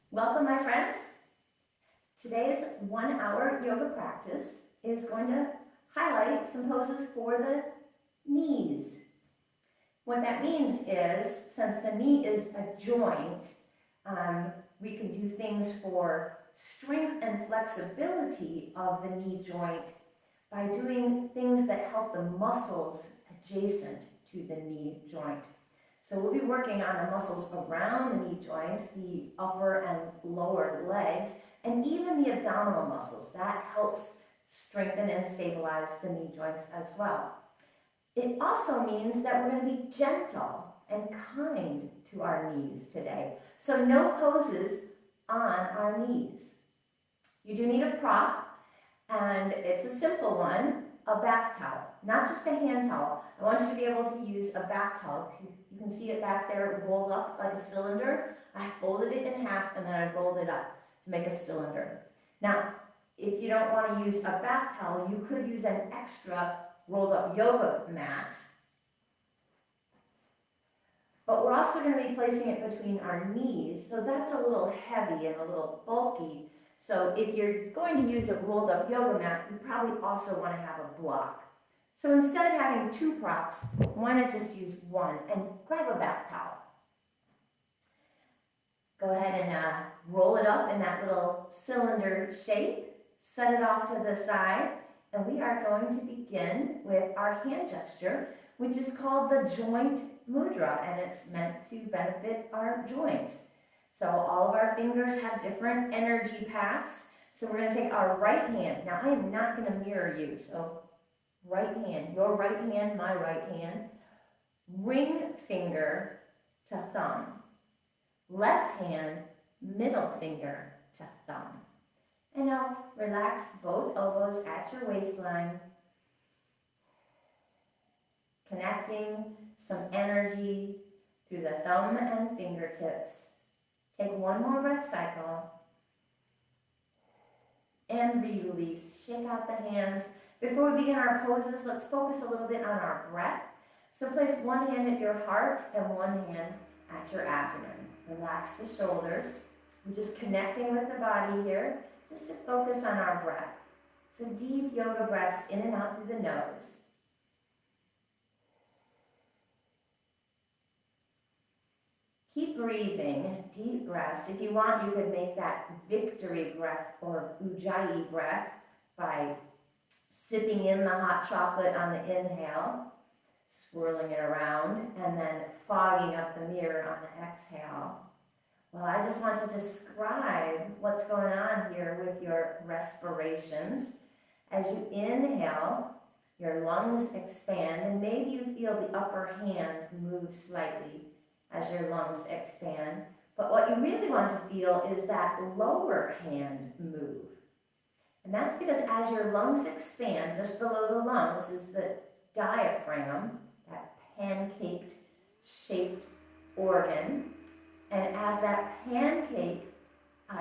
Welcome, my friends. Today's 1 hour yoga practice is going to highlight some poses for the knees. What that means is, since the knee is a joint, we can do things for strength and flexibility of the knee joint by doing things that help the muscles adjacent to the knee joint. So we'll be working on the muscles around the knee joint, the upper and lower legs, and even the abdominal muscles. That helps strengthen and stabilize the knee joints as well. It also means that we're going to be gentle and kind to our knees today. So no poses on our knees. You do need a prop, and it's a simple one, a bath towel, not just a hand towel. I want you to be able to use a bath towel. You can see it back there rolled up like a cylinder. I folded it in half and then I rolled it up to make a cylinder. Now, if you don't want to use a bath towel, you could use an extra rolled up yoga mat. But we're also going to be placing it between our knees, so that's a little heavy and a little bulky. So if you're going to use a rolled up yoga mat, you probably also want to have a block. So instead of having two props, why not just use one and grab a bath towel. Go ahead and roll it up in that little cylinder shape, set it off to the side, and we are going to begin with our hand gesture, which is called the joint mudra, and it's meant to benefit our joints. So all of our fingers have different energy paths. So we're going to take our right hand. Now I am not going to mirror you, so right hand, your right hand, my right hand, ring finger to thumb. Left hand, middle finger to thumb. And now relax both elbows at your waistline, connecting some energy through the thumb and fingertips. Take one more breath cycle and release. Shake out the hands. Before we begin our poses, let's focus a little bit on our breath. So place one hand at your heart and one hand at your abdomen. Relax the shoulders. We're just connecting with the body here, just to focus on our breath. So deep yoga breaths in and out through the nose. Keep breathing, deep breaths. If you want, you could make that victory breath or ujjayi breath by sipping in the hot chocolate on the inhale, swirling it around, and then fogging up the mirror on the exhale. Well, I just want to describe what's going on here with your respirations. As you inhale, your lungs expand, and maybe you feel the upper hand move slightly as your lungs expand. But what you really want to feel is that lower hand move. And that's because as your lungs expand, just below the lungs is the diaphragm, that pancaked shaped organ. And as that pancake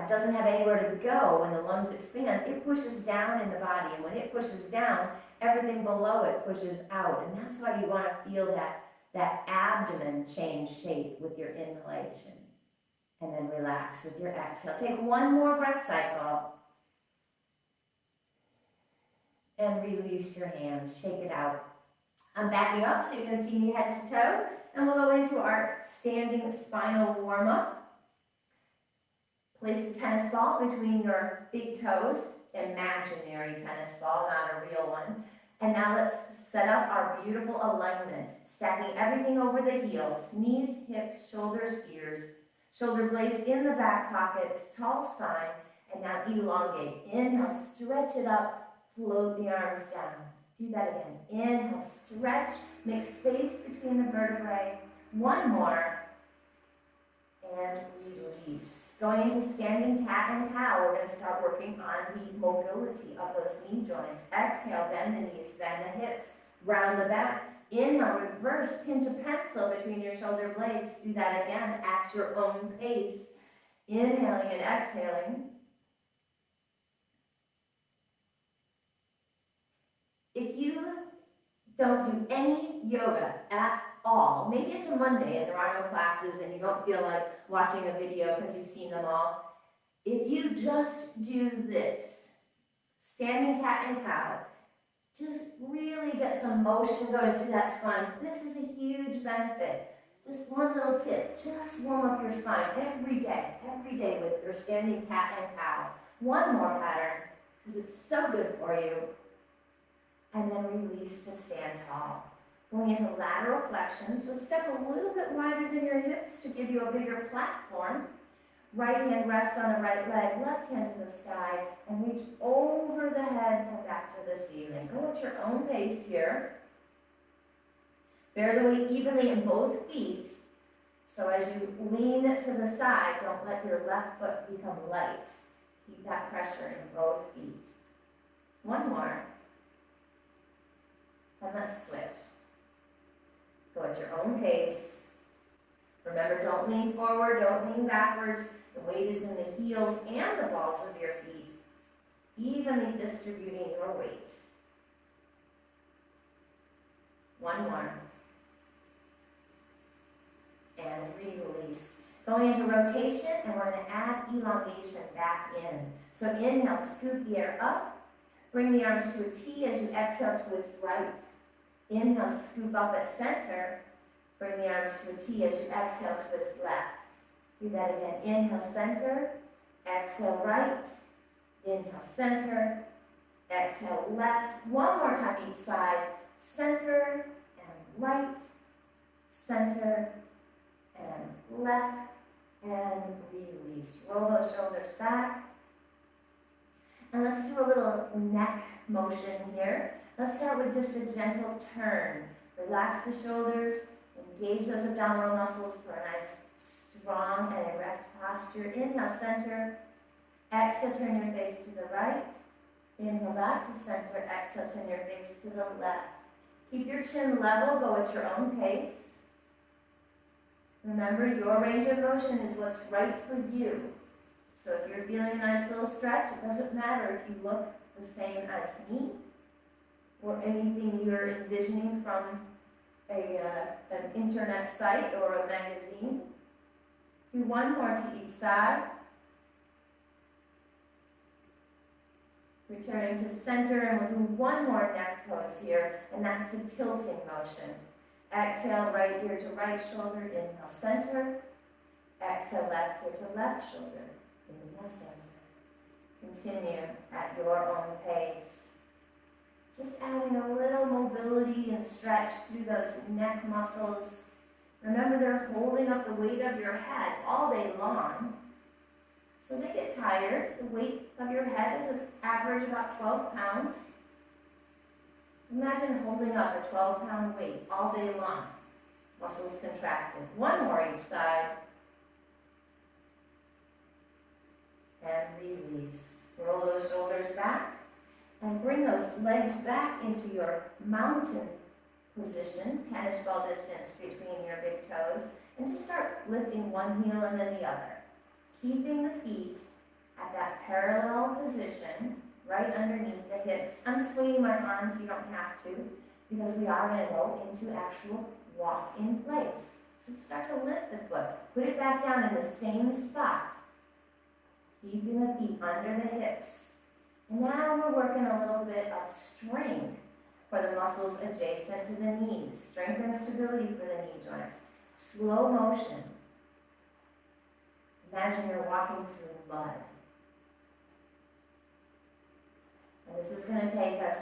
doesn't have anywhere to go when the lungs expand, it pushes down in the body. And when it pushes down, everything below it pushes out. And that's why you want to feel that abdomen change shape with your inhalation. And then relax with your exhale. Take one more breath cycle. And release your hands. Shake it out. I'm backing up so you can see me head to toe. And we'll go into our standing spinal warm-up. Place a tennis ball between your big toes. Imaginary tennis ball, not a real one. And now let's set up our beautiful alignment, stacking everything over the heels, knees, hips, shoulders, ears, shoulder blades in the back pockets, tall spine, and now elongate. Inhale, stretch it up, float the arms down. Do that again. Inhale, stretch, make space between the vertebrae. One more, and release. Going into standing cat and cow, we're going to start working on the mobility of those knee joints. Exhale, bend the knees, bend the hips, round the back. Inhale, reverse, pinch a pencil between your shoulder blades. Do that again at your own pace. Inhaling and exhaling. If you don't do any yoga at all, maybe it's a Monday and there are no classes and you don't feel like watching a video because you've seen them all, If you just do this, standing cat and cow, just really get some motion going through that spine. This is a huge benefit. Just one little tip, just warm up your spine every day with your standing cat and cow. One more pattern, because it's so good for you. And then release to stand tall. Going into lateral flexion, so step a little bit wider than your hips to give you a bigger platform. Right hand rests on the right leg, left hand to the sky, and reach over the head and back to the ceiling. Go at your own pace here. Bear the weight evenly in both feet. So as you lean to the side, don't let your left foot become light. Keep that pressure in both feet. One more. And let's switch. Go at your own pace. Remember, don't lean forward, don't lean backwards. The weight is in the heels and the balls of your feet, evenly distributing your weight. One more. And release. Going into rotation, and we're going to add elongation back in. So inhale, scoop the air up. Bring the arms to a T as you exhale, twist right. Inhale, scoop up at center. Bring the arms to a T as you exhale, twist left. Do that again. Inhale, center. Exhale, right. Inhale, center. Exhale, left. One more time each side. Center and right. Center and left. And release. Roll those shoulders back. And let's do a little neck motion here. Let's start with just a gentle turn. Relax the shoulders. Engage those abdominal muscles for a nice, strong and erect posture. Inhale, center. Exhale, turn your face to the right. Inhale, back to center. Exhale, turn your face to the left. Keep your chin level. Go at your own pace. Remember, your range of motion is what's right for you. So if you're feeling a nice little stretch, it doesn't matter if you look the same as me or anything you're envisioning from an internet site or a magazine. Do one more to each side. Returning to center, and we'll do one more neck pose here, and that's the tilting motion. Exhale, right ear to right shoulder, inhale, center. Exhale, left ear to left shoulder, inhale, center. Continue at your own pace. Just adding a little mobility and stretch through those neck muscles. Remember, they're holding up the weight of your head all day long. So they get tired. The weight of your head is an average about 12 pounds. Imagine holding up a 12-pound weight all day long. Muscles contracted. One more each side. And release. Roll those shoulders back. And bring those legs back into your mountain position, tennis ball distance between your big toes, and just start lifting one heel and then the other. Keeping the feet at that parallel position, right underneath the hips. I'm swinging my arms, you don't have to, because we are going to go into actual walk in place. So start to lift the foot. Put it back down in the same spot. Keeping the feet under the hips. And now we're working a little bit of strength for the muscles adjacent to the knees. Strength and stability for the knee joints. Slow motion. Imagine you're walking through mud. And this is going to take us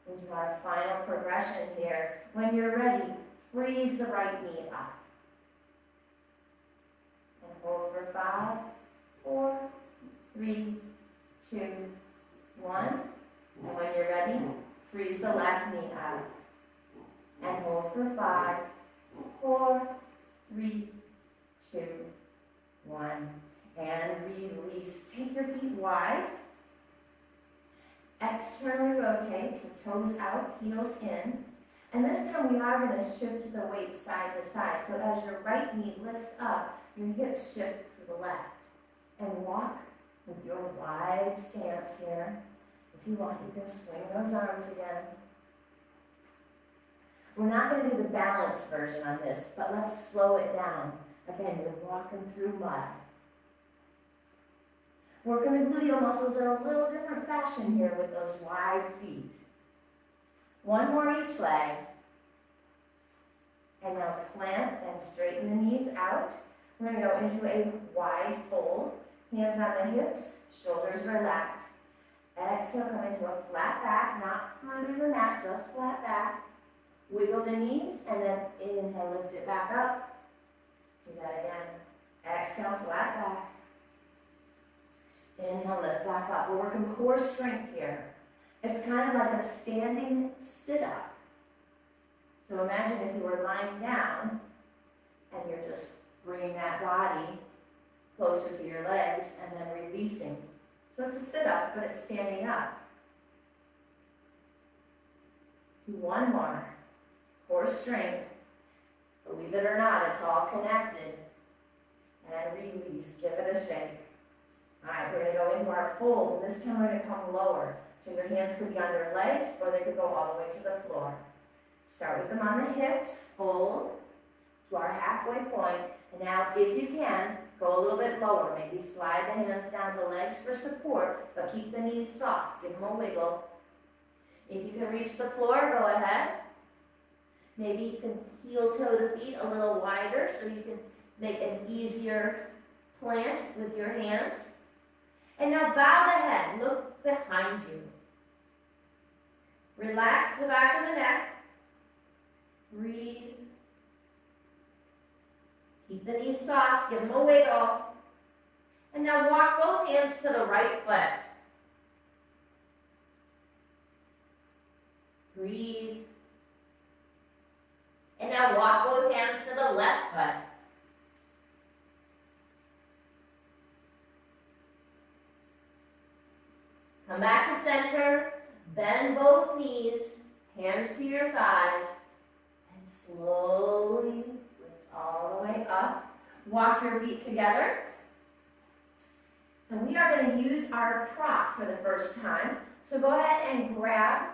into our final progression here. When you're ready, freeze the right knee up. And hold for 5, 4, 3, 2, 1. And when you're ready, freeze the left knee up. And hold for 5, 4, 3, 2, 1. And release. Take your feet wide. Externally rotate, so toes out, heels in. And this time we are going to shift the weight side to side. So as your right knee lifts up, your hips shift to the left. And walk with your wide stance here. If you want, you can swing those arms again. We're not going to do the balance version on this, but let's slow it down. Again, you're walking through mud. Working the gluteal muscles in a little different fashion here with those wide feet. One more each leg. And now plant and straighten the knees out. We're going to go into a wide fold. Hands on the hips, shoulders relaxed. Exhale, come into a flat back, not further than that, just flat back. Wiggle the knees, and then inhale, lift it back up. Do that again. Exhale, flat back. Inhale, lift back up. We're working core strength here. It's kind of like a standing sit-up. So imagine if you were lying down, and you're just bringing that body closer to your legs, and then releasing. So it's a sit-up, but it's standing up. Do one more. Core strength. Believe it or not, it's all connected. And release. Give it a shake. All right, we're going to go into our fold. And this time we're going to come lower. So your hands could be on your legs, or they could go all the way to the floor. Start with them on the hips. Fold to our halfway point. And now, if you can, go a little bit lower. Maybe slide the hands down the legs for support, but keep the knees soft. Give them a wiggle. If you can reach the floor, go ahead. Maybe you can heel-toe the feet a little wider so you can make an easier plant with your hands. And now bow the head. Look behind you. Relax the back of the neck. Breathe. Keep the knees soft, give them a wiggle. And now walk both hands to the right foot. Breathe. And now walk both hands to the left foot. Come back to center, bend both knees, hands to your thighs, and slowly all the way up. Walk your feet together. And we are going to use our prop for the first time. So go ahead and grab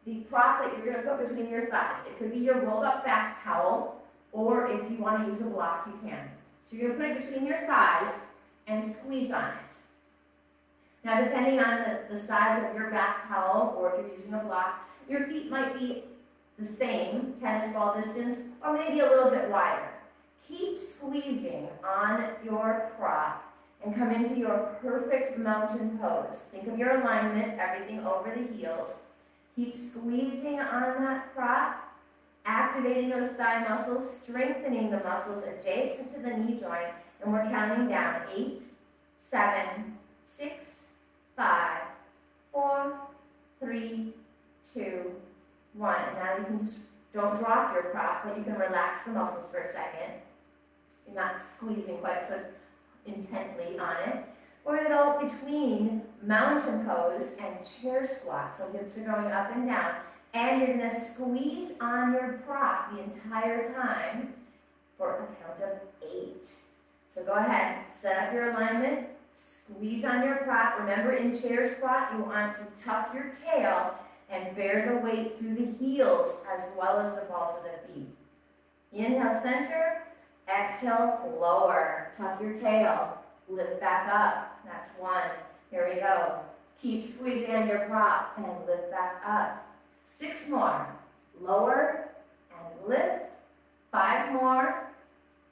the prop that you're going to put between your thighs. It could be your rolled up bath towel, or if you want to use a block, you can. So you're going to put it between your thighs and squeeze on it. Now, depending on the size of your bath towel, or if you're using a block, your feet might be the same, tennis ball distance, or maybe a little bit wider. Keep squeezing on your prop and come into your perfect mountain pose. Think of your alignment, everything over the heels. Keep squeezing on that prop, activating those thigh muscles, strengthening the muscles adjacent to the knee joint, and we're counting down 8, 7, 6, 5, 4, 3, 2, 1. And now you can just, don't drop your prop, but you can relax the muscles for a second. You're not squeezing quite so intently on it. We're going to go between mountain pose and chair squat. So hips are going up and down. And you're going to squeeze on your prop the entire time for a count of 8. So go ahead, set up your alignment, squeeze on your prop. Remember, in chair squat, you want to tuck your tail and bear the weight through the heels as well as the balls of the feet. Inhale, center. Exhale, lower. Tuck your tail. Lift back up. That's 1. Here we go. Keep squeezing on your prop and lift back up. 6 more. Lower and lift. 5 more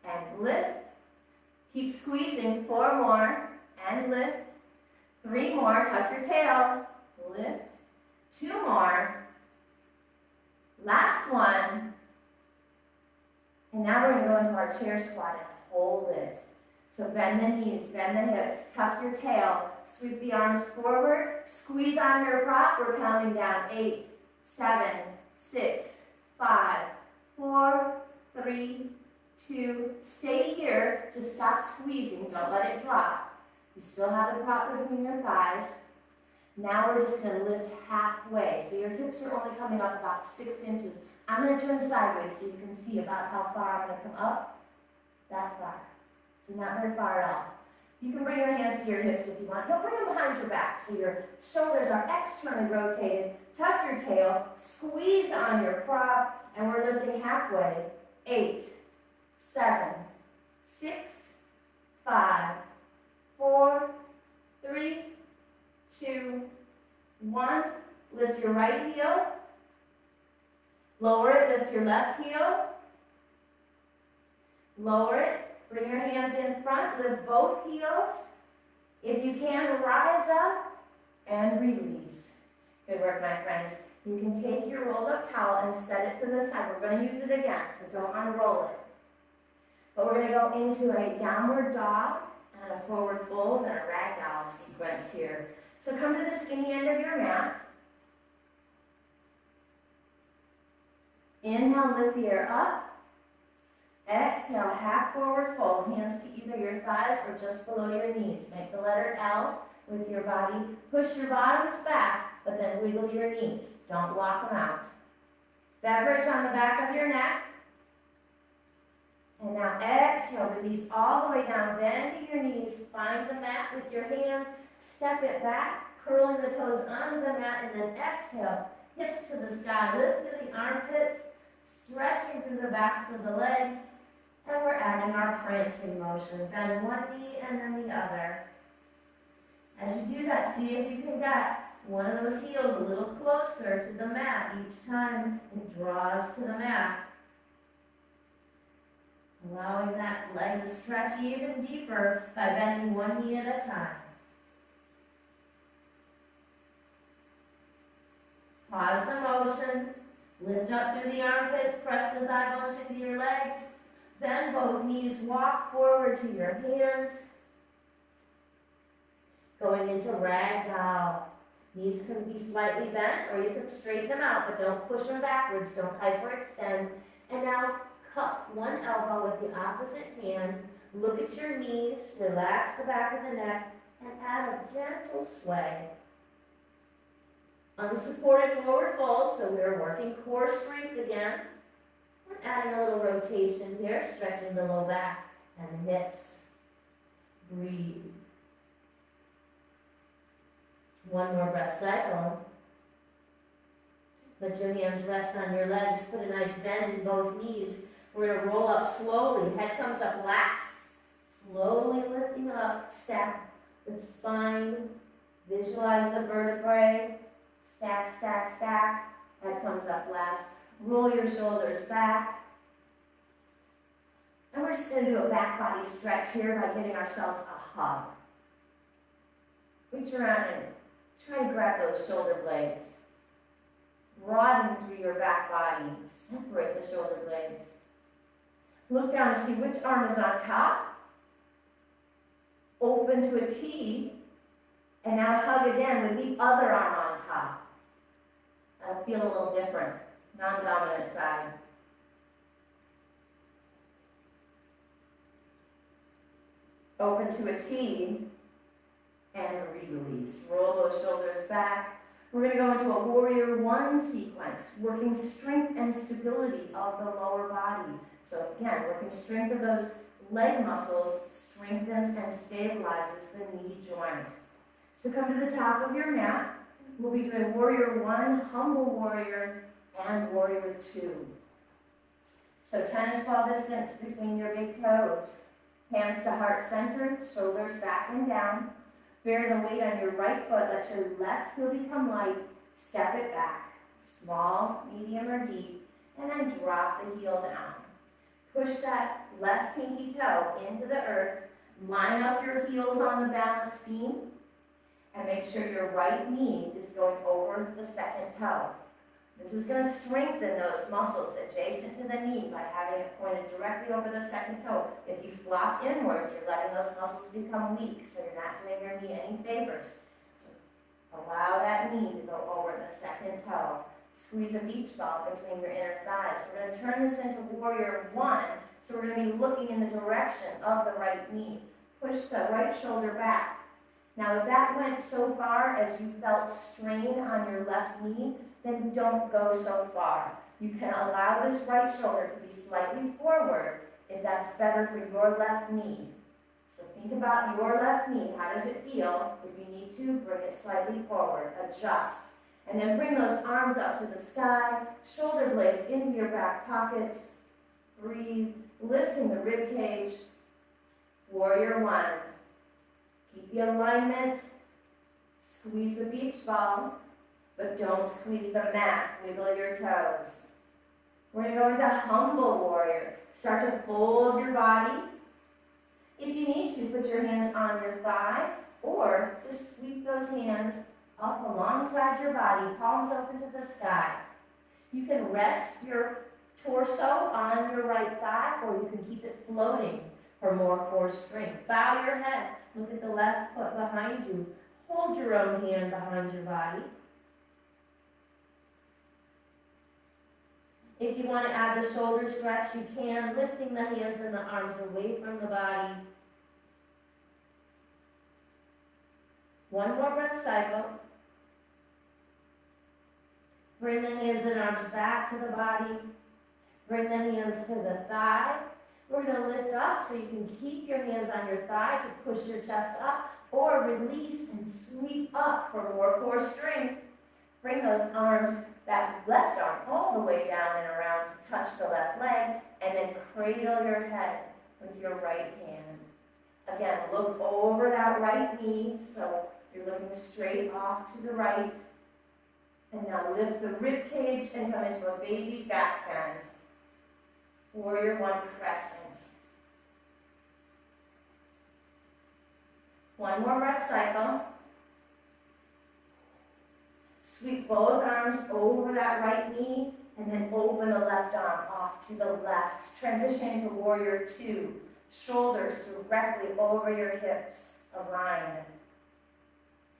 and lift. Keep squeezing. 4 more and lift. 3 more. Tuck your tail. Lift. 2 more. Last one. And now we're going to go into our chair squat and hold it. So bend the knees, bend the hips, tuck your tail, sweep the arms forward, squeeze on your prop. We're counting down 8, 7, 6, 5, 4, 3, 2. Stay here. Just stop squeezing. Don't let it drop. You still have the prop between your thighs. Now we're just going to lift halfway. So your hips are only coming up about 6 inches. I'm going to turn sideways so you can see about how far I'm going to come up. That far. So not very far at all. You can bring your hands to your hips if you want. Don't bring them behind your back so your shoulders are externally rotated. Tuck your tail, squeeze on your prop, and we're lifting halfway. 8, 7, 6, 5, 4, lift your right heel. Lower it, lift your left heel. Lower it, bring your hands in front, lift both heels. If you can, rise up and release. Good work, my friends. You can take your rolled up towel and set it to the side. We're going to use it again, so don't unroll it. But we're going to go into a downward dog and a forward fold and a ragdoll sequence here. So come to the skinny end of your mat. Inhale, lift the air up. Exhale, half forward fold, hands to either your thighs or just below your knees. Make the letter L with your body. Push your bottoms back, but then wiggle your knees. Don't lock them out. Beverage on the back of your neck. And now exhale, release all the way down, bend your knees, find the mat with your hands, step it back, curling the toes onto the mat, and then exhale, hips to the sky, lift to the armpits, stretching through the backs of the legs, and we're adding our prancing motion. Bend one knee and then the other. As you do that, see if you can get one of those heels a little closer to the mat each time it draws to the mat. Allowing that leg to stretch even deeper by bending one knee at a time. Pause the motion. Lift up through the armpits, press the thigh bones into your legs. Bend both knees, walk forward to your hands. Going into ragdoll. Knees can be slightly bent or you can straighten them out, but don't push them backwards, don't hyperextend. And now cup one elbow with the opposite hand. Look at your knees, relax the back of the neck, and add a gentle sway. Unsupported forward fold, so we're working core strength again. We're adding a little rotation here, stretching the low back and the hips. Breathe. One more breath cycle. Let your hands rest on your legs. Put a nice bend in both knees. We're going to roll up slowly. Head comes up last. Slowly lifting up. Stack the spine. Visualize the vertebrae. Stack, stack, stack. Head comes up last. Roll your shoulders back. And we're just going to do a back body stretch here by giving ourselves a hug. Reach around and try to grab those shoulder blades. Broaden through your back body. Separate the shoulder blades. Look down to see which arm is on top. Open to a T. And now hug again with the other arm on top. That'll feel a little different. Non-dominant side. Open to a T. And release. Roll those shoulders back. We're going to go into a warrior one sequence, working strength and stability of the lower body. So again, working strength of those leg muscles strengthens and stabilizes the knee joint. So come to the top of your mat. We'll be doing warrior one, humble warrior, and warrior two. So tennis ball distance between your big toes. Hands to heart center, shoulders back and down. Bear the weight on your right foot, let your left heel become light, step it back, small, medium, or deep, and then drop the heel down. Push that left pinky toe into the earth, line up your heels on the balance beam, and make sure your right knee is going over the second toe. This is going to strengthen those muscles adjacent to the knee by having it pointed directly over the second toe. If you flop inwards, you're letting those muscles become weak, so you're not doing your knee any favors. So allow that knee to go over the second toe. Squeeze a beach ball between your inner thighs. We're going to turn this into warrior one, so we're going to be looking in the direction of the right knee. Push the right shoulder back. Now, if that went so far as you felt strain on your left knee, then don't go so far. You can allow this right shoulder to be slightly forward if that's better for your left knee. So think about your left knee. How does it feel? If you need to, bring it slightly forward. Adjust. And then bring those arms up to the sky, shoulder blades into your back pockets. Breathe, lifting the rib cage. Warrior one. Keep the alignment. Squeeze the beach ball. but don't squeeze the mat. Wiggle your toes. We're going to go into humble warrior. Start to fold your body. If you need to, put your hands on your thigh, or just sweep those hands up alongside your body, palms open to the sky. You can rest your torso on your right thigh, or you can keep it floating for more core strength. Bow your head. Look at the left foot behind you. Hold your own hand behind your body. If you want to add the shoulder stretch, you can, lifting the hands and the arms away from the body. One more breath cycle. Bring the hands and arms back to the body. Bring the hands to the thigh. We're going to lift up so you can keep your hands on your thigh to push your chest up, or release and sweep up for more core strength. Bring those arms, that left arm, all the way down and around to touch the left leg, and then cradle your head with your right hand. Again, look over that right knee, so you're looking straight off to the right. And now lift the rib cage and come into a baby back bend. Warrior One crescent. One more breath cycle. Sweep both arms over that right knee, and then open the left arm off to the left. Transition to Warrior Two. Shoulders directly over your hips, aligned.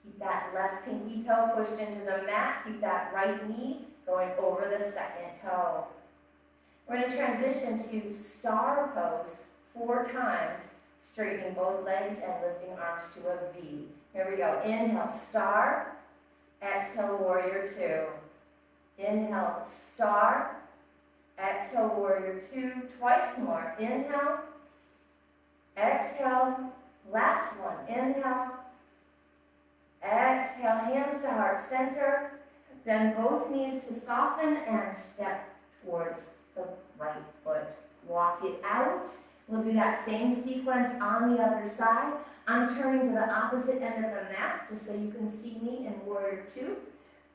Keep that left pinky toe pushed into the mat. Keep that right knee going over the second toe. We're going to transition to star pose 4 times, straightening both legs and lifting arms to a V. Here we go. Inhale, star. Exhale, Warrior Two. Inhale, star. Exhale, Warrior Two. Twice more. Inhale. Exhale. Last one. Inhale. Exhale, hands to heart center. Then both knees to soften and step towards the right foot. Walk it out. We'll do that same sequence on the other side. I'm turning to the opposite end of the mat just so you can see me in Warrior Two.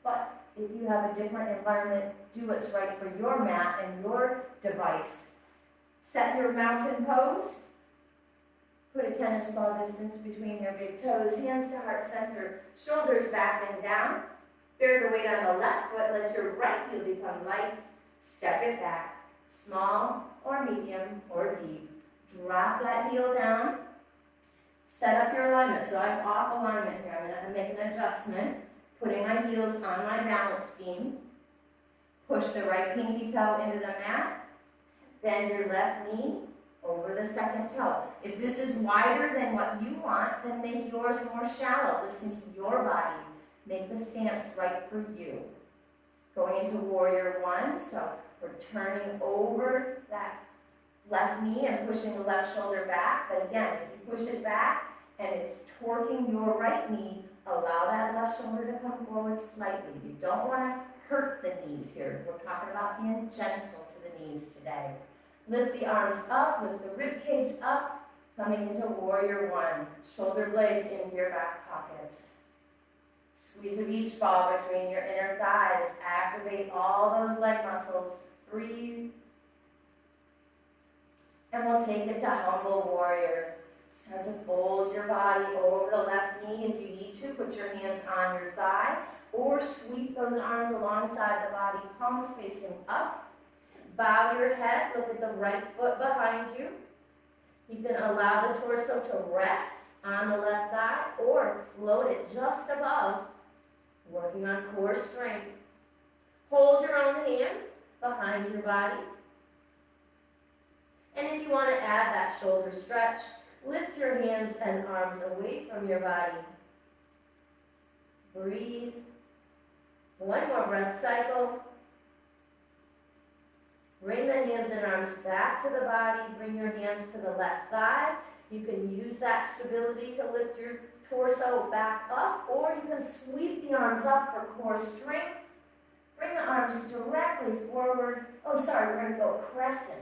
But if you have a different environment, do what's right for your mat and your device. Set your mountain pose. Put a tennis ball distance between your big toes, hands to heart center, shoulders back and down. Bear the weight on the left foot, let your right heel become light. Step it back, small or medium or deep. Drop that heel down. Set up your alignment. So I'm off alignment here. I'm going to make an adjustment. Putting my heels on my balance beam. Push the right pinky toe into the mat. Bend your left knee over the second toe. If this is wider than what you want, then make yours more shallow. Listen to your body. Make the stance right for you. Going into Warrior One, so we're turning over that left knee and pushing the left shoulder back. But again, if you push it back and it's torquing your right knee, allow that left shoulder to come forward slightly. You don't want to hurt the knees here. We're talking about being gentle to the knees today. Lift the arms up, lift the rib cage up, coming into Warrior One. Shoulder blades into your back pockets. Squeeze the beach ball between your inner thighs. Activate all those leg muscles. Breathe. And we'll take it to Humble Warrior. Start to fold your body over the left knee. If you need to, put your hands on your thigh, or sweep those arms alongside the body, palms facing up. Bow your head, look at the right foot behind you. You can allow the torso to rest on the left thigh or float it just above, working on core strength. Hold your own hand behind your body. And if you want to add that shoulder stretch, lift your hands and arms away from your body. Breathe. One more breath cycle. Bring the hands and arms back to the body. Bring your hands to the left thigh. You can use that stability to lift your torso back up, or you can sweep the arms up for core strength. Bring the arms directly forward. Oh, sorry, we're going to go crescent.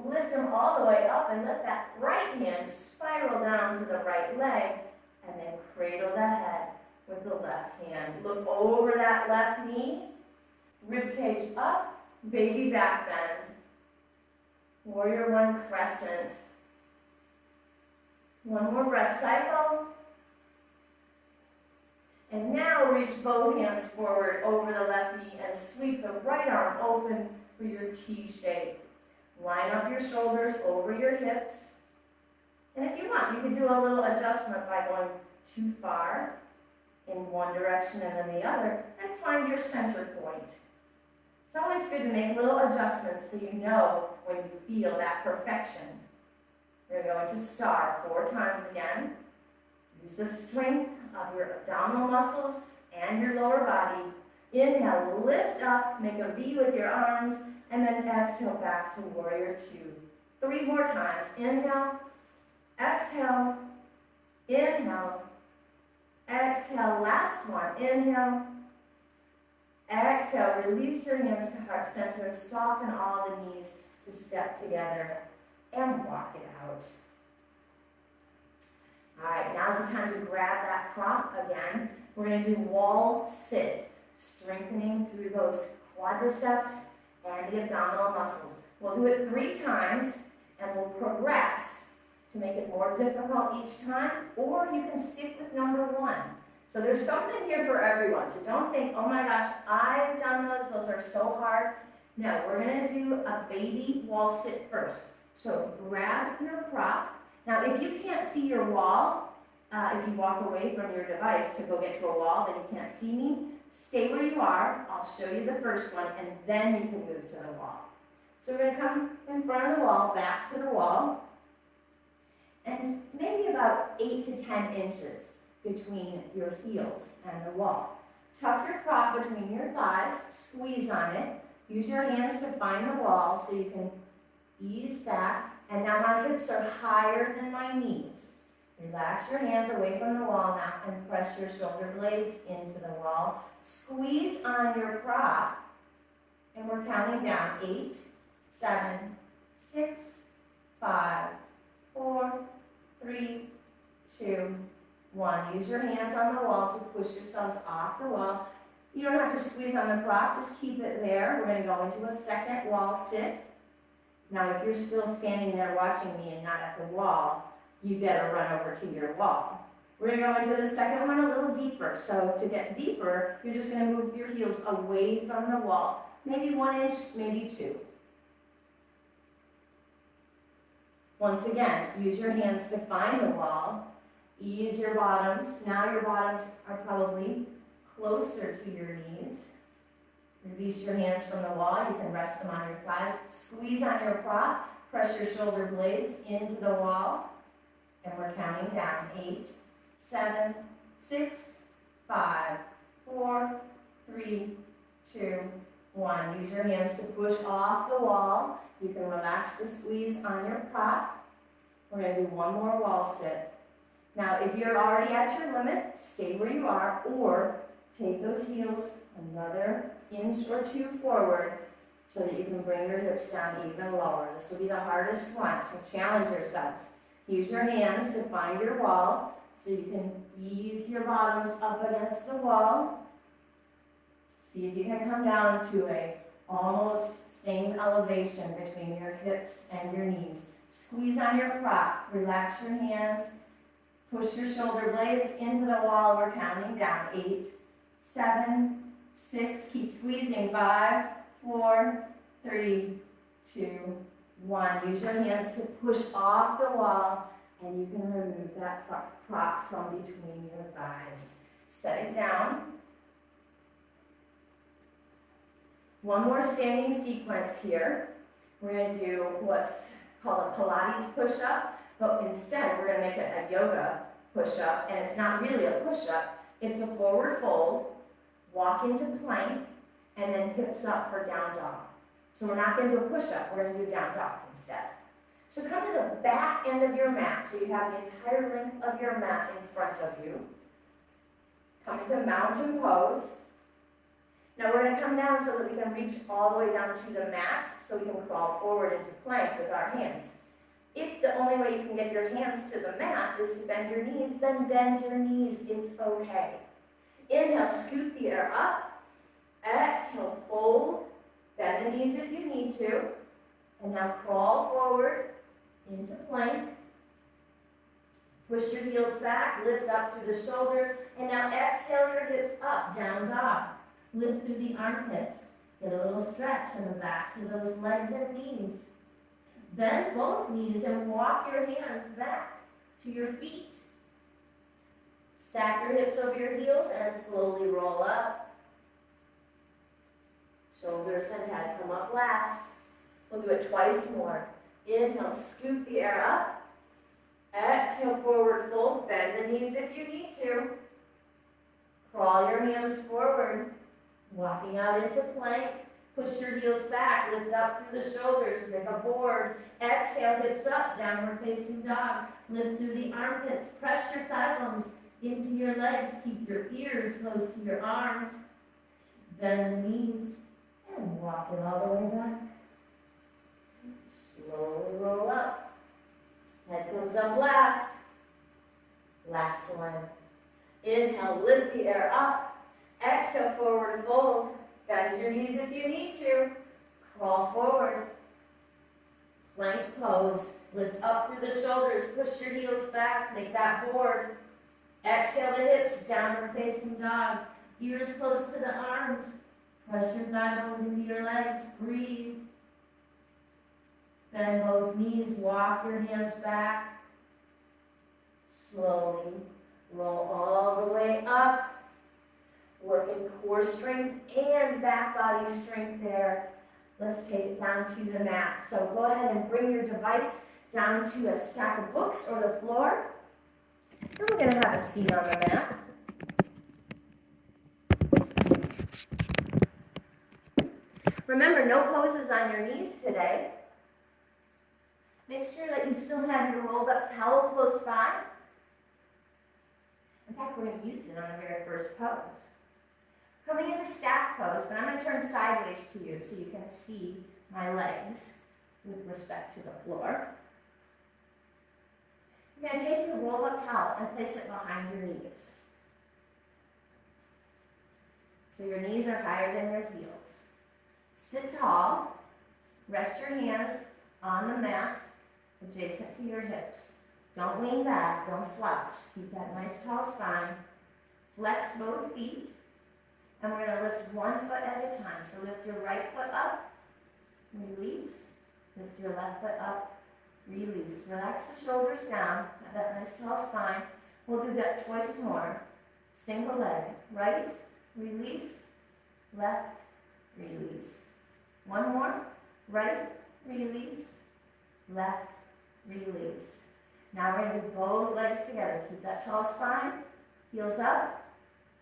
Lift them all the way up and let that right hand spiral down to the right leg, and then cradle the head with the left hand. Look over that left knee, rib cage up, baby back bend. Warrior one crescent. One more breath cycle. And now reach both hands forward over the left knee and sweep the right arm open for your T shape. Line up your shoulders over your hips. And if you want, you can do a little adjustment by going too far in one direction and then the other, and find your center point. It's always good to make little adjustments so you know when you feel that perfection. You're going to star 4 times again. Use the strength of your abdominal muscles and your lower body. Inhale, lift up, make a V with your arms, and then exhale back to warrior 2. 3 more times. Inhale, exhale, inhale, exhale. Last one. Inhale, exhale. Release your hands to heart center. Soften all the knees to step together and walk it out. All right, now's the time to grab that prop again. We're going to do wall sit, strengthening through those quadriceps and the abdominal muscles. We'll do it 3 times, and we'll progress to make it more difficult each time, or you can stick with number 1. So there's something here for everyone. So don't think, oh my gosh, I've done those are so hard. No, we're going to do a baby wall sit first. So grab your prop. Now, if you can't see your wall, if you walk away from your device to go get to a wall, then you can't see me, stay where you are. I'll show you the first one, and then you can move to the wall. So we're going to come in front of the wall, back to the wall, and maybe about 8 to 10 inches between your heels and the wall. Tuck your prop between your thighs, squeeze on it. Use your hands to find the wall so you can ease back. And now my hips are higher than my knees. Relax your hands away from the wall now and press your shoulder blades into the wall. Squeeze on your prop. And we're counting down. 8, 7, 6, 5, 4, 3, 2, 1. Use your hands on the wall to push yourselves off the wall. You don't have to squeeze on the prop, just keep it there. We're going to go into a second wall sit. Now, if you're still standing there watching me and not at the wall, you better run over to your wall. We're going to go into the second one a little deeper. So to get deeper, you're just going to move your heels away from the wall. Maybe 1 inch, maybe 2. Once again, use your hands to find the wall. Ease your bottoms. Now your bottoms are probably closer to your knees. Release your hands from the wall. You can rest them on your thighs. Squeeze on your prop. Press your shoulder blades into the wall. And we're counting down. 8, 7, 6, 5, 4, 3, 2, 1. Use your hands to push off the wall. You can relax the squeeze on your prop. We're going to do one more wall sit. Now, if you're already at your limit, stay where you are, or take those heels another inch or 2 forward so that you can bring your hips down even lower. This will be the hardest one, so challenge yourselves. Use your hands to find your wall so you can ease your bottoms up against the wall. See if you can come down to a almost same elevation between your hips and your knees. Squeeze on your prop, relax your hands, push your shoulder blades into the wall. We're counting down. 8, 7, 6, keep squeezing. 5, 4, 3, 2, 1. Use your hands to push off the wall, and you can remove that prop from between your thighs. Set it down. One more standing sequence here. We're going to do what's called a Pilates push-up, but instead we're going to make it a yoga push-up, and it's not really a push-up. It's a forward fold, walk into plank, and then hips up for down dog. So we're not going to do a push-up, we're going to do down dog instead. So come to the back end of your mat, so you have the entire length of your mat in front of you. Come to mountain pose. Now we're going to come down so that we can reach all the way down to the mat, so we can crawl forward into plank with our hands. If the only way you can get your hands to the mat is to bend your knees, then bend your knees, it's okay. Inhale, scoot the air up. Exhale, fold. Bend the knees if you need to. And now crawl forward into plank. Push your heels back, lift up through the shoulders, and now exhale your hips up, down dog. Lift through the armpits. Get a little stretch in the backs of those legs and knees. Bend both knees and walk your hands back to your feet. Stack your hips over your heels and slowly roll up. Shoulders and head come up last. We'll do it twice more. Inhale, scoop the air up. Exhale, forward fold. Bend the knees if you need to. Crawl your hands forward. Walking out into plank. Push your heels back. Lift up through the shoulders. Make a board. Exhale, hips up. Downward facing dog. Lift through the armpits. Press your thigh bones into your legs. Keep your ears close to your arms. Bend the knees. And walk it all the way back. Slowly roll up. Head comes up last. Last one. Inhale, lift the air up. Exhale, forward fold. Bend your knees if you need to. Crawl forward. Plank pose. Lift up through the shoulders. Push your heels back. Make that board. Exhale the hips. Downward facing dog. Ears close to the arms. Press your thigh bones into your legs. Breathe. Bend both knees, walk your hands back. Slowly roll all the way up. Working core strength and back body strength there. Let's take it down to the mat. So go ahead and bring your device down to a stack of books or the floor. And we're going to have a seat on the mat. Remember, no poses on your knees today. Make sure that you still have your rolled up towel close by. In fact, we're going to use it on the very first pose. Coming into staff pose, but I'm going to turn sideways to you so you can see my legs with respect to the floor. You're going to take your rolled up towel and place it behind your knees. So your knees are higher than your heels. Sit tall. Rest your hands on the mat adjacent to your hips. Don't lean back, don't slouch. Keep that nice tall spine. Flex both feet. And we're going to lift one foot at a time. So lift your right foot up, release. Lift your left foot up, release. Relax the shoulders down, have that nice tall spine. We'll do that twice more. Single leg, right, release, left, release. One more, right, release, left, release. Now we're going to do both legs together. Keep that tall spine, heels up,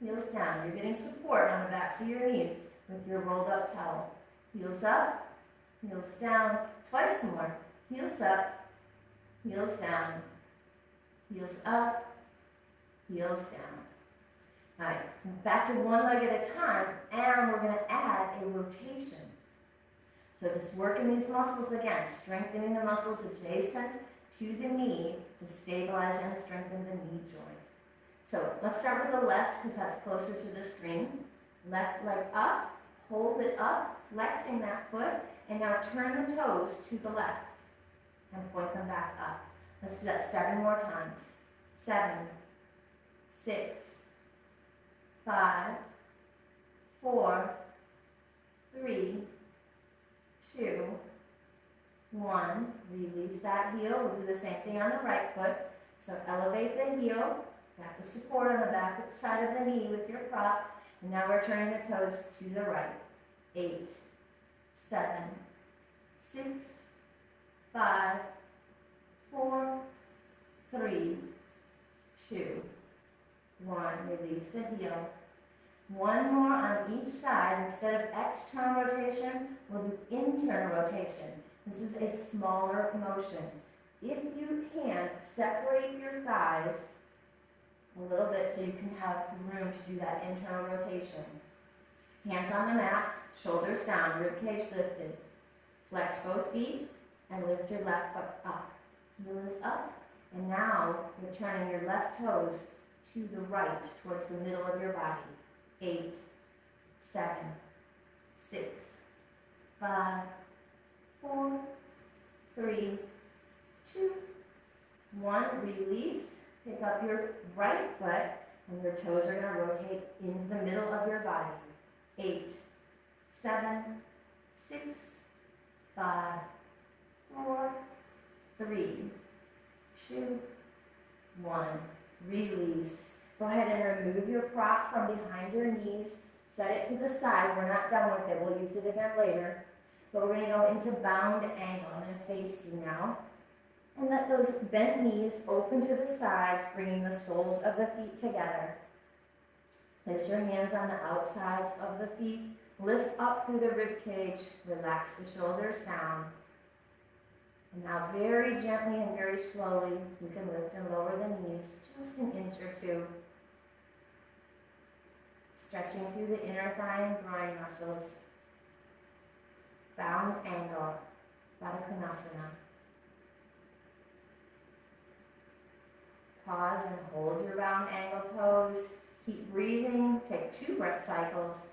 heels down. You're getting support on the backs of your knees with your rolled up towel. Heels up, heels down. Twice more. Heels up, heels down, heels up, heels down. All right, back to one leg at a time, and we're going to add a rotation. So just working these muscles again, strengthening the muscles adjacent to the knee to stabilize and strengthen the knee joint. So let's start with the left because that's closer to the screen. Left leg up, hold it up, flexing that foot, and now turn the toes to the left and point them back up. Let's do that 7 more times. 7, 6, 5, 4, 3, 2, 1. Release that heel. We'll do the same thing on the right foot. So elevate the heel. Got the support on the back side of the knee with your prop. And now we're turning the toes to the right. 8, 7, 6, 5, 4, 3, 2, 1. Release the heel. One more on each side. Instead of external rotation, we'll do internal rotation. This is a smaller motion. If you can, separate your thighs a little bit so you can have room to do that internal rotation. Hands on the mat, shoulders down, rib cage lifted. Flex both feet and lift your left foot up. Heel is up, and now you're turning your left toes to the right towards the middle of your body. 8, 7, 6, 5, 4, 3, 2, 1. Release. Pick up your right foot and your toes are going to rotate into the middle of your body. 8, 7, 6, 5, 4, 3, 2, 1. Release. Go ahead and remove your prop from behind your knees. Set it to the side. We're not done with it. We'll use it again later. But we're going to go into bound angle. I'm going to face you now. And let those bent knees open to the sides, bringing the soles of the feet together. Place your hands on the outsides of the feet. Lift up through the rib cage. Relax the shoulders down. And now very gently and very slowly, you can lift and lower the knees just an inch or two. Stretching through the inner thigh and groin muscles. Bound angle, Baddha Konasana. Pause and hold your round angle pose. Keep breathing. Take 2 breath cycles.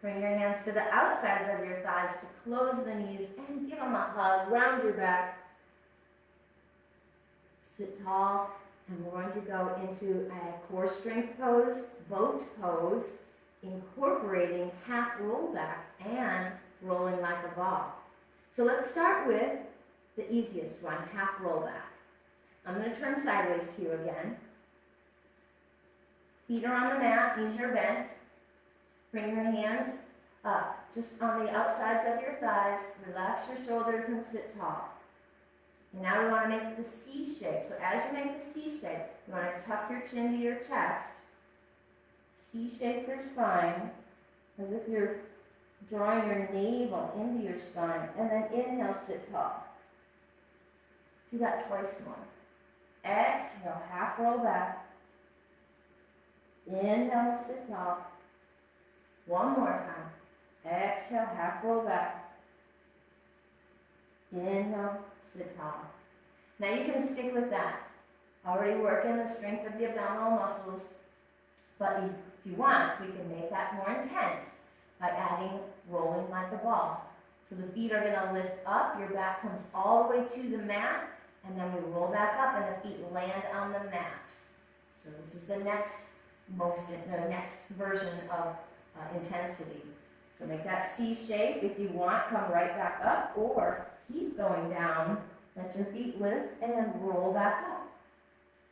Bring your hands to the outsides of your thighs to close the knees and give them a hug. Round your back. Sit tall, and we're going to go into a core strength pose, boat pose, incorporating half roll back and rolling like a ball. So let's start with the easiest one, half roll back. I'm going to turn sideways to you again. Feet are on the mat, knees are bent. Bring your hands up, just on the outsides of your thighs. Relax your shoulders and sit tall. And now we want to make the C shape. So as you make the C shape, you want to tuck your chin to your chest. C shape your spine, as if you're drawing your navel into your spine. And then inhale, sit tall. Do that twice more. Exhale, half roll back. Inhale, sit tall. One more time. Exhale, half roll back. Inhale, sit tall. Now you can stick with that. Already working the strength of the abdominal muscles. But if you want, we can make that more intense by adding rolling like a ball. So the feet are going to lift up, your back comes all the way to the mat, and then we roll back up and the feet land on the mat. So this is the next version of intensity. So make that C shape. If you want, come right back up or keep going down. Let your feet lift and roll back up.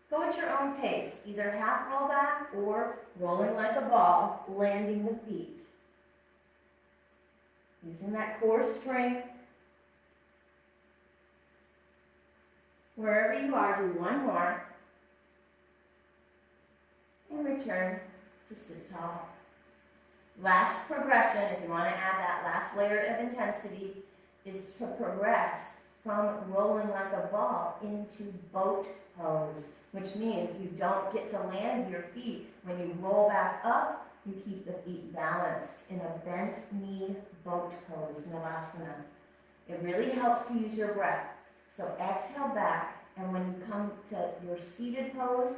Go at your own pace, either half roll back or rolling like a ball, landing the feet. Using that core strength. Wherever you are, do one more. And return to sit tall. Last progression, if you want to add that last layer of intensity, is to progress from rolling like a ball into boat pose, which means you don't get to land your feet. When you roll back up, you keep the feet balanced in a bent knee boat pose, Navasana. It really helps to use your breath. So exhale back, and when you come to your seated pose,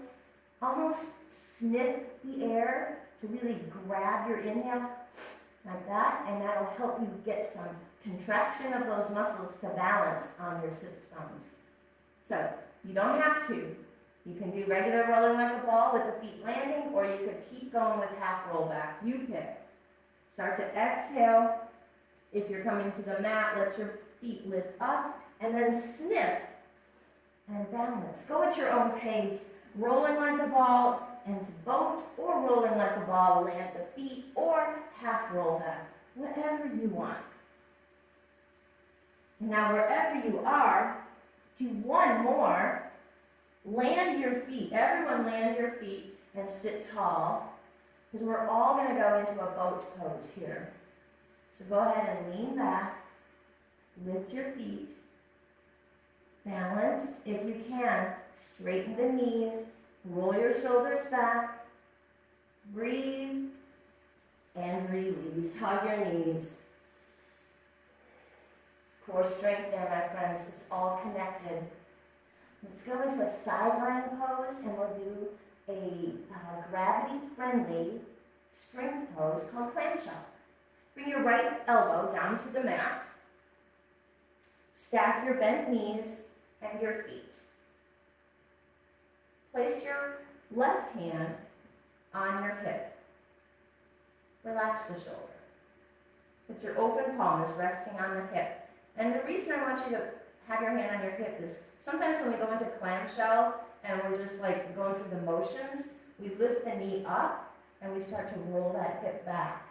almost sniff the air to really grab your inhale like that, and that'll help you get some contraction of those muscles to balance on your sits bones. So you don't have to. You can do regular rolling like a ball with the feet landing, or you could keep going with half roll back. You pick. Start to exhale. If you're coming to the mat, let your feet lift up, and then sniff and balance. Go at your own pace. Rolling like a ball into boat, or rolling like a ball, land the feet, or half roll back. Whatever you want. Now wherever you are, do one more. Land your feet. Everyone land your feet and sit tall, because we're all going to go into a boat pose here. So go ahead and lean back. Lift your feet. Balance. If you can, straighten the knees. Roll your shoulders back. Breathe. And release. Hug your knees. Core strength there, my friends. It's all connected. Let's go into a sideline pose, and we'll do a gravity-friendly spring pose called clamshell. Bring your right elbow down to the mat. Stack your bent knees and your feet. Place your left hand on your hip. Relax the shoulder. Put your open palms resting on the hip. And the reason I want you to have your hand on your hip is sometimes when we go into clamshell and we're just like going through the motions, we lift the knee up and we start to roll that hip back.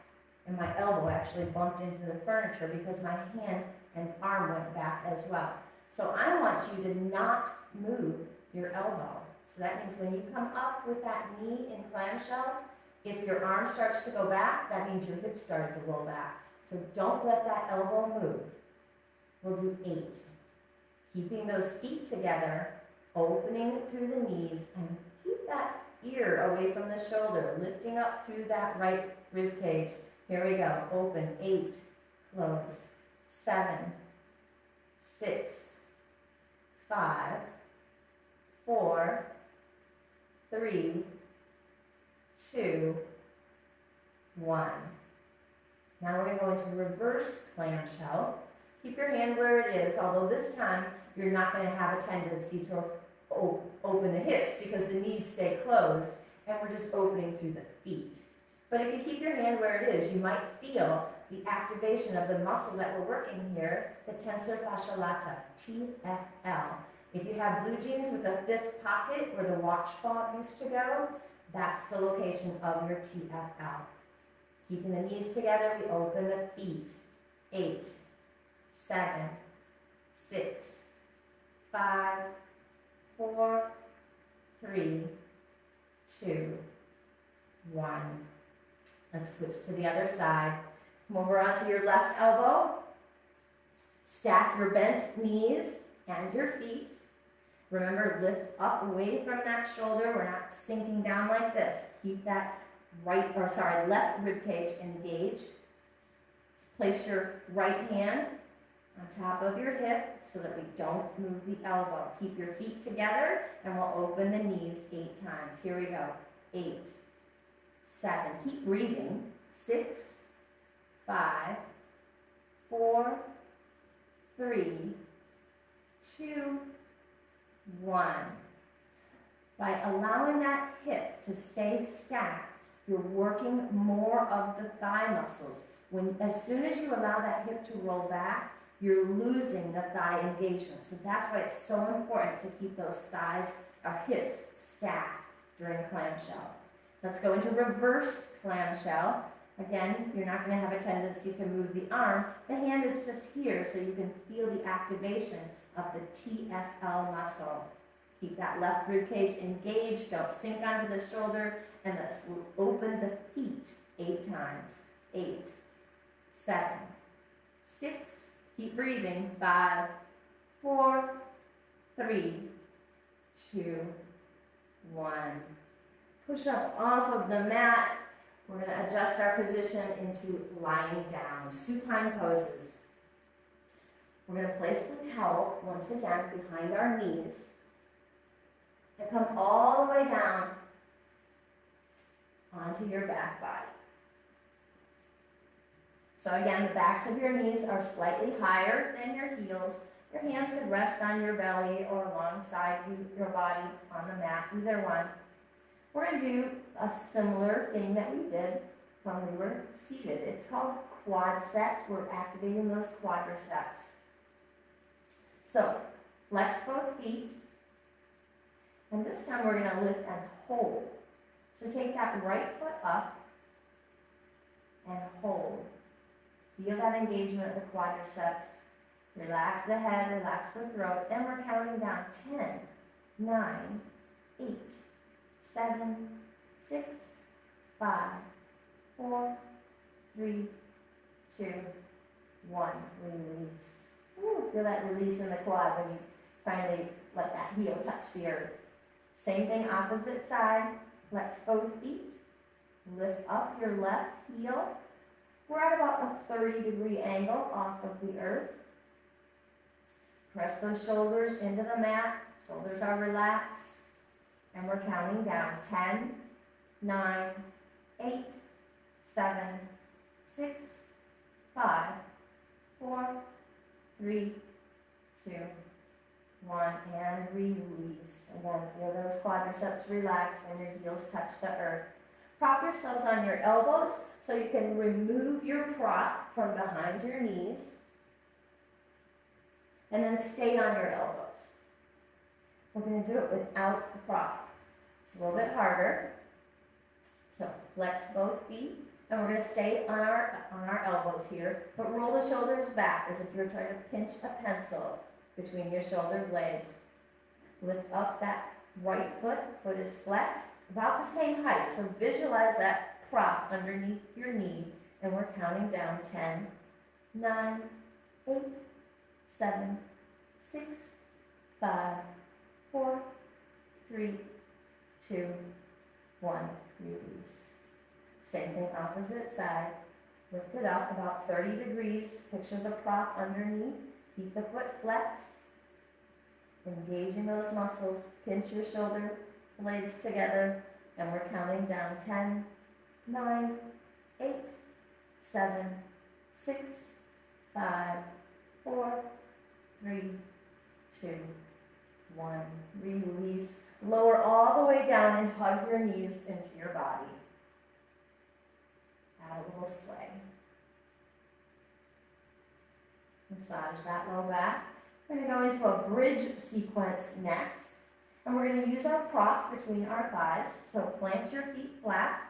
And my elbow actually bumped into the furniture because my hand and arm went back as well. So I want you to not move your elbow. So that means when you come up with that knee in clamshell, if your arm starts to go back, that means your hip started to roll back. So don't let that elbow move. We'll do 8. Keeping those feet together, opening through the knees, and keep that ear away from the shoulder, lifting up through that right rib cage. Here we go. Open. 8. Close. 7. 6. 5. 4. 3. 2. 1. Now we're going to reverse clamshell. Keep your hand where it is, although this time you're not going to have a tendency to open the hips because the knees stay closed and we're just opening through the feet. But if you keep your hand where it is, you might feel the activation of the muscle that we're working here, the tensor fasciae lata, TFL. If you have blue jeans with a 5th pocket where the watch fob used to go, that's the location of your TFL. Keeping the knees together, we open the feet. 8, 7, 6, 5, 4, 3, 2, 1. Let's switch to the other side. Come over onto your left elbow. Stack your bent knees and your feet. Remember, lift up away from that shoulder. We're not sinking down like this. Keep that left rib cage engaged. Place your right hand on top of your hip so that we don't move the elbow. Keep your feet together and we'll open the knees 8 times. Here we go. 8, 7. Keep breathing. 6, 5, 4, 3, 2, 1. By allowing that hip to stay stacked, you're working more of the thigh muscles. As soon as you allow that hip to roll back, you're losing the thigh engagement. So that's why it's so important to keep those thighs or hips stacked during clamshell. Let's go into reverse clamshell. Again, you're not going to have a tendency to move the arm. The hand is just here so you can feel the activation of the TFL muscle. Keep that left rib cage engaged. Don't sink onto the shoulder. And let's open the feet 8 times. 8, 7, 6, keep breathing. 5, 4, 3, 2, 1. Push up off of the mat. We're going to adjust our position into lying down, supine poses. We're going to place the towel, once again, behind our knees and come all the way down onto your back body. So again, the backs of your knees are slightly higher than your heels. Your hands could rest on your belly or alongside your body on the mat, either one. We're going to do a similar thing that we did when we were seated. It's called quadset. We're activating those quadriceps. So, flex both feet. And this time we're going to lift and hold. So take that right foot up and hold. Feel that engagement of the quadriceps. Relax the head, relax the throat. Then we're counting down 10, 9, 8, 7, 6, 5, 4, 3, 2, 1. Release. Ooh, feel that release in the quad when you finally let that heel touch the earth. Same thing, opposite side. Flex both feet. Lift up your left heel. We're at about a 30-degree angle off of the earth. Press those shoulders into the mat. Shoulders are relaxed. And we're counting down 10, 9, 8, 7, 6, 5, 4, 3, 2, 1, and release. Again, feel those quadriceps relax and your heels touch the earth. Prop yourselves on your elbows so you can remove your prop from behind your knees. And then stay on your elbows. We're going to do it without the prop. It's a little bit harder. So flex both feet. And we're going to stay on our elbows here, but roll the shoulders back as if you're trying to pinch a pencil between your shoulder blades. Lift up that right foot. Foot is flexed, about the same height. So visualize that prop underneath your knee, and we're counting down 10, 9, 8, 7, 6, 5, 4, 3, 2, 1. Release. Same thing, opposite side. Lift it up about 30 degrees. Picture the prop underneath. Keep the foot flexed. Engaging those muscles. Pinch your shoulder blades together. And we're counting down 10, 9, 8, 7, 6, 5, 4, 3, 2, 1. Release. Lower all the way down and hug your knees into your body. Add a little sway. Massage that low back. We're going to go into a bridge sequence next. And we're going to use our prop between our thighs. So plant your feet flat.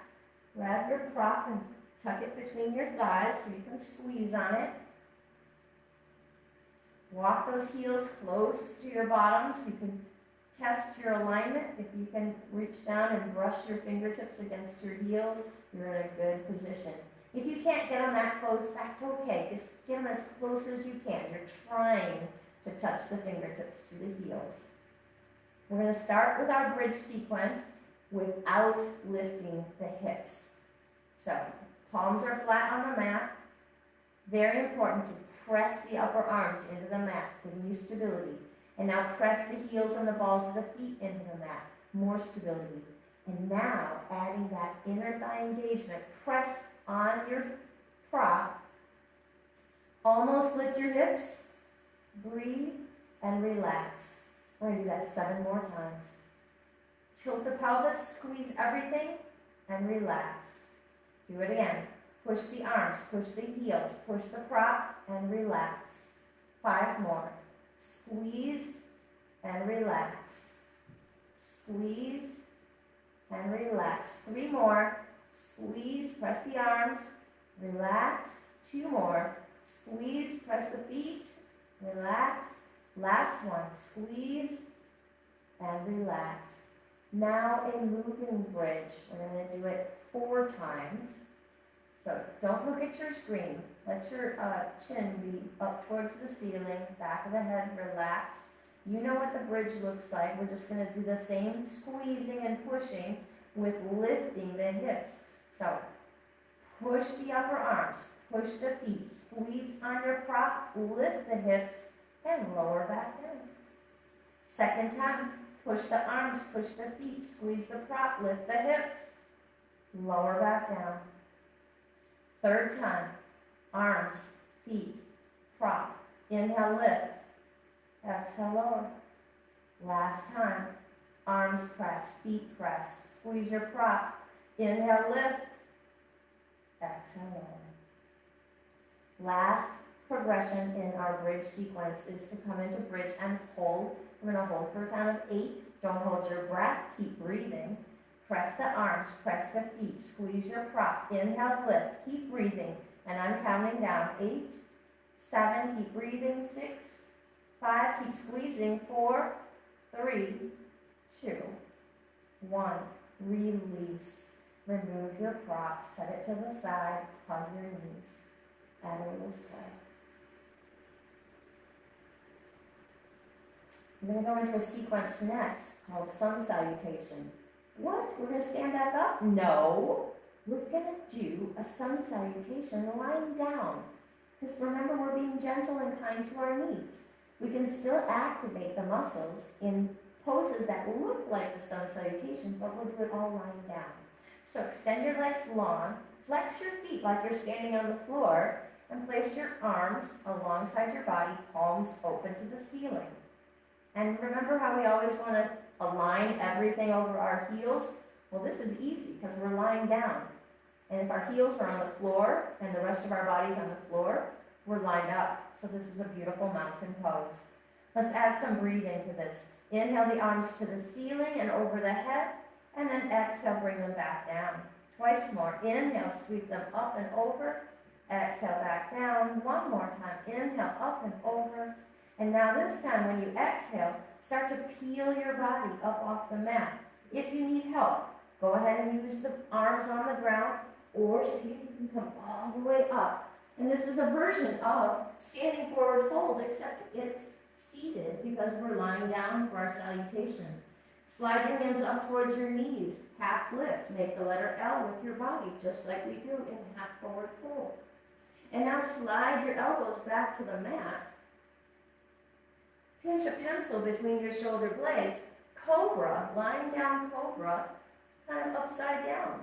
Grab your prop and tuck it between your thighs so you can squeeze on it. Walk those heels close to your bottoms. You can test your alignment. If you can reach down and brush your fingertips against your heels, you're in a good position. If you can't get them that close, that's okay. Just get them as close as you can. You're trying to touch the fingertips to the heels. We're going to start with our bridge sequence without lifting the hips. So, palms are flat on the mat. Very important to press the upper arms into the mat, giving you stability. And now press the heels and the balls of the feet into the mat. More stability. And now, adding that inner thigh engagement, press on your prop. Almost lift your hips. Breathe and relax. We're going to do that 7 more times. Tilt the pelvis, squeeze everything, and relax. Do it again. Push the arms, push the heels, push the prop, and relax. 5 more. Squeeze and relax. Squeeze and relax. 3 more. Squeeze, press the arms, relax. 2 more. Squeeze, press the feet, relax. Last one. Squeeze and relax. Now a moving bridge. We're going to do it 4 times. So don't look at your screen. Let your chin be up towards the ceiling, back of the head relaxed. You know what the bridge looks like. We're just going to do the same squeezing and pushing with lifting the hips. So push the upper arms, push the feet, squeeze on your prop, lift the hips, and lower back down. Second time, push the arms, push the feet, squeeze the prop, lift the hips, lower back down. Third time, arms, feet, prop, inhale, lift, exhale, lower. Last time, arms press, feet press, squeeze your prop, inhale, lift, exhale, lower. Last progression in our bridge sequence is to come into bridge and hold. We're going to hold for a count of 8. Don't hold your breath, keep breathing. Press the arms, press the feet, squeeze your prop, inhale, lift, keep breathing, and I'm counting down. 8, 7, keep breathing, 6, 5, keep squeezing, 4, 3, 2, 1, release. Remove your prop, set it to the side, hug your knees, add a little sway. I'm going to go into a sequence next called sun salutation. What? We're going to stand back up? No. We're going to do a sun salutation lying down. Because remember, we're being gentle and kind to our knees. We can still activate the muscles in poses that look like the sun salutation, but we'll do it all lying down. So extend your legs long, flex your feet like you're standing on the floor, and place your arms alongside your body, palms open to the ceiling. And remember how we always want to align everything over our heels? Well, this is easy because we're lying down. And if our heels are on the floor and the rest of our body's on the floor, we're lined up. So this is a beautiful mountain pose. Let's add some breathing to this. Inhale the arms to the ceiling and over the head, and then exhale, bring them back down. Twice more. Inhale, sweep them up and over. Exhale, back down. One more time. Inhale, up and over. And now this time, when you exhale, start to peel your body up off the mat. If you need help, go ahead and use the arms on the ground, or see if you can come all the way up. And this is a version of standing forward fold, except it's seated because we're lying down for our salutation. Slide your hands up towards your knees, half lift. Make the letter L with your body, just like we do in half forward fold. And now slide your elbows back to the mat. Pinch a pencil between your shoulder blades. Cobra, lying down cobra, kind of upside down.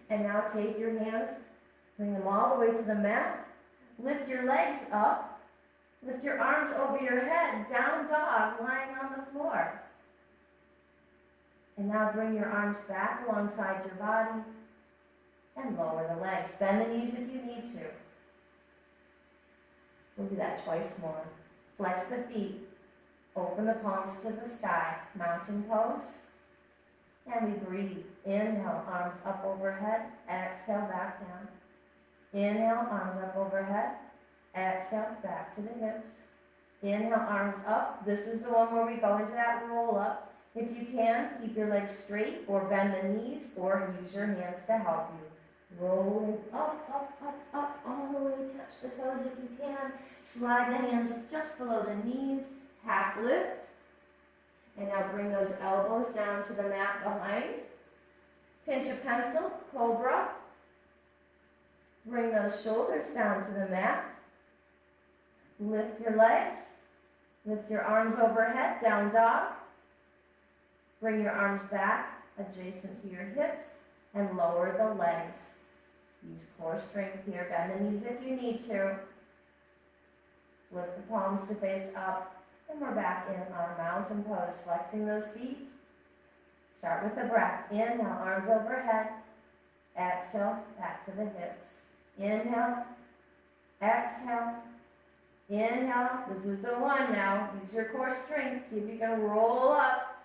And now take your hands, bring them all the way to the mat. Lift your legs up. Lift your arms over your head, down dog, lying on the floor. And now bring your arms back alongside your body and lower the legs. Bend the knees if you need to. We'll do that twice more. Flex the feet. Open the palms to the sky. Mountain pose. And we breathe. Inhale, arms up overhead. Exhale, back down. Inhale, arms up overhead. Exhale, back to the hips. Inhale, arms up. This is the one where we go into that roll up. If you can, keep your legs straight or bend the knees or use your hands to help you. Rolling up, up, up, up, all the way. Touch the toes if you can. Slide the hands just below the knees. Half lift. And now bring those elbows down to the mat behind. Pinch a pencil, cobra. Bring those shoulders down to the mat. Lift your legs. Lift your arms overhead, down dog. Bring your arms back, adjacent to your hips, and lower the legs. Use core strength here. Bend the knees if you need to. Lift the palms to face up. And we're back in our mountain pose, flexing those feet. Start with the breath. Inhale, arms overhead. Exhale, back to the hips. Inhale, exhale, inhale. This is the one now. Use your core strength. See if you can roll up.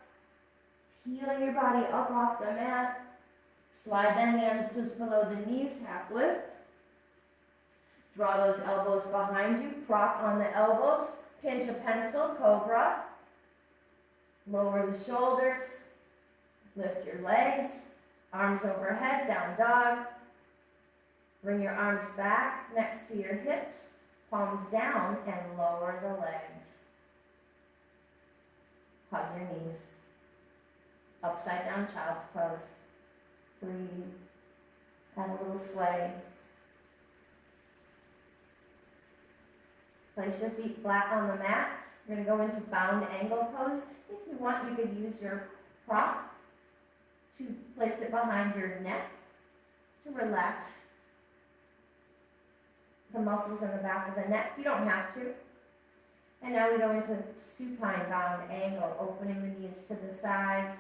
Peeling your body up off the mat. Slide the hands just below the knees, half lift. Draw those elbows behind you. Prop on the elbows. Pinch a pencil, cobra. Lower the shoulders. Lift your legs. Arms overhead, down dog. Bring your arms back next to your hips. Palms down and lower the legs. Hug your knees. Upside down child's pose. Breathe. Add a little sway. Place your feet flat on the mat. You're going to go into bound angle pose. If you want, you could use your prop to place it behind your neck to relax the muscles in the back of the neck. You don't have to. And now we go into supine bound angle, opening the knees to the sides,